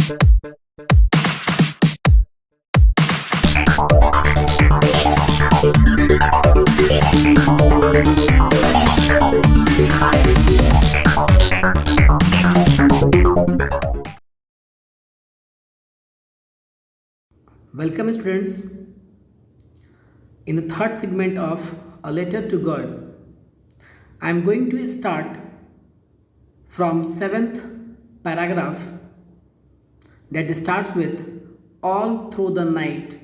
Welcome, students. In the third segment of A Letter to God, I am going to start from seventh paragraph that starts with all through the night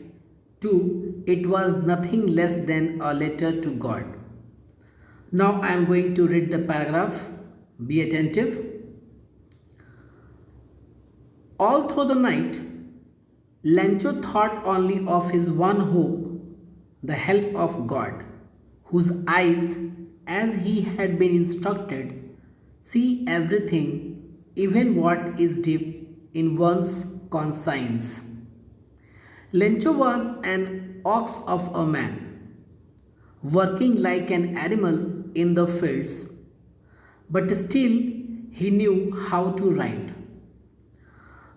to it was nothing less than a letter to God. Now I am going to read the paragraph. Be attentive. All through the night, Lancho thought only of his one hope, the help of God, whose eyes, as he had been instructed, see everything, even what is deep in one's conscience. Lencho was an ox of a man, working like an animal in the fields, but still he knew how to ride.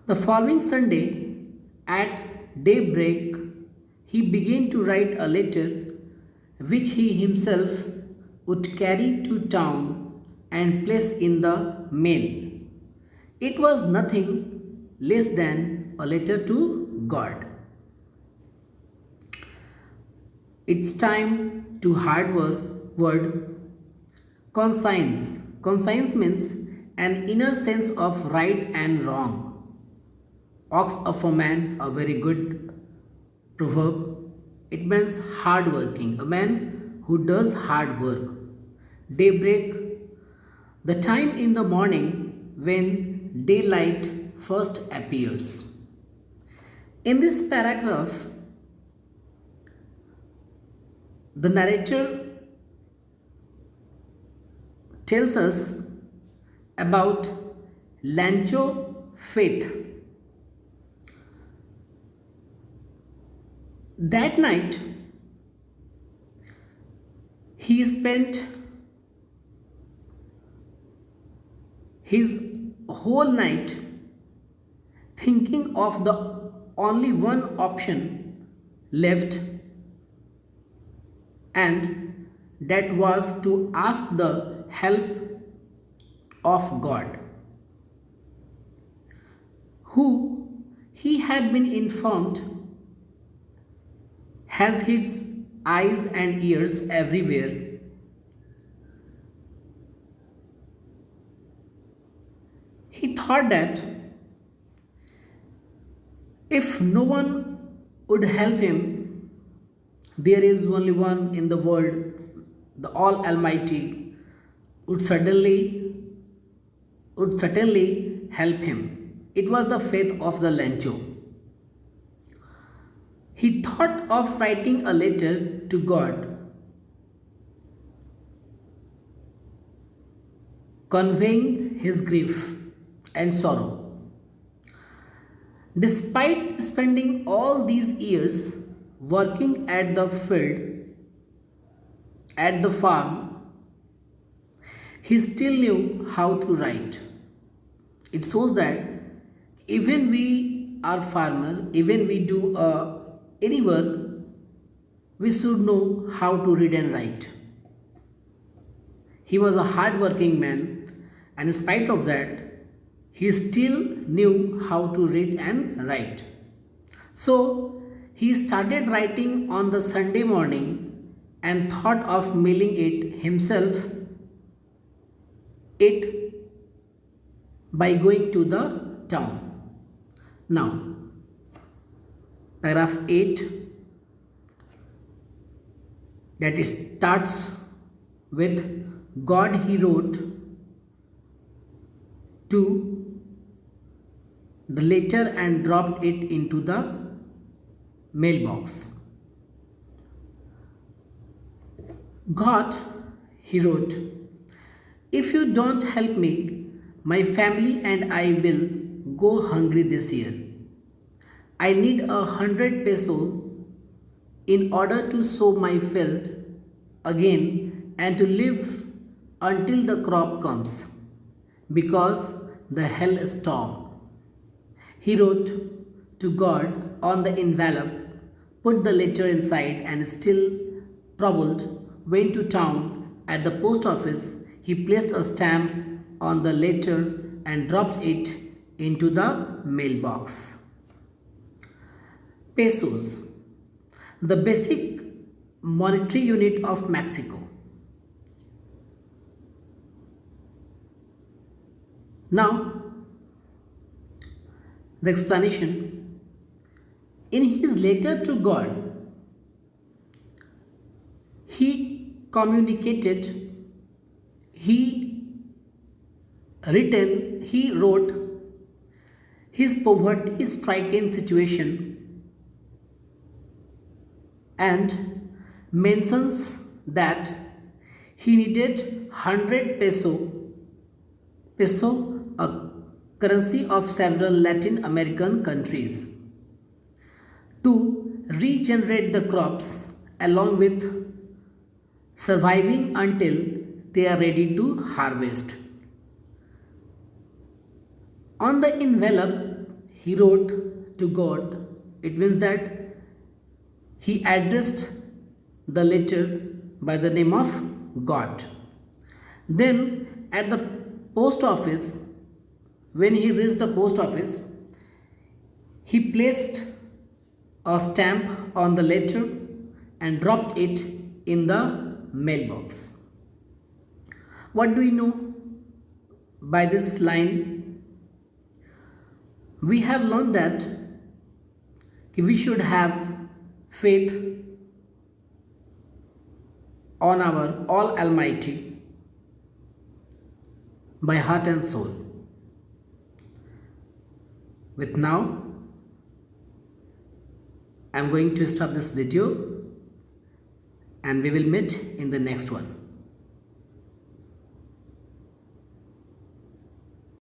The following Sunday, at daybreak, he began to write a letter which he himself would carry to town and place in the mail. It was nothing less than a letter to God. It's time to hard word conscience. Conscience means an inner sense of right and wrong. Ox of a man, a very good proverb. It means hard working, a man who does hard work. Daybreak, the time in the morning when daylight first appears. In this paragraph, the narrator tells us about Lancho faith. That night, he spent his whole night thinking of the only one option left, and that was to ask the help of God, who he had been informed has his eyes and ears everywhere. He thought that if no one would help him, there is only one in the world, the All Almighty, would certainly help him. It was the faith of the Lancho. He thought of writing a letter to God, conveying his grief and sorrow. Despite spending all these years working at the field, at the farm, he still knew how to write. It shows that even we are farmer, even we do any work, we should know how to read and write. He was a hard working man, and in spite of that, he still knew how to read and write. So he started writing on the Sunday morning and thought of mailing it himself it by going to the town. Now, paragraph 8 that starts with God he wrote to the letter and dropped it into the mailbox. God, he wrote, if you don't help me, my family and I will go hungry this year. I need 100 peso in order to sow my field again and to live until the crop comes, because the hailstorm. He wrote to God on the envelope, put the letter inside, and still troubled, went to town. At the post office, he placed a stamp on the letter and dropped it into the mailbox. Pesos, the basic monetary unit of Mexico. Now, the explanation. In his letter to God, he communicated, he wrote his poverty stricken situation and mentions that he needed 100 peso, a currency of several Latin American countries, to regenerate the crops along with surviving until they are ready to harvest. On the envelope, he wrote to God. It means that he addressed the letter by the name of God. Then at the post office, when he reached the post office, he placed a stamp on the letter and dropped it in the mailbox. What do we know by this line? We have learned that we should have faith on our All Almighty by heart and soul. With now, I'm going to stop this video and we will meet in the next one.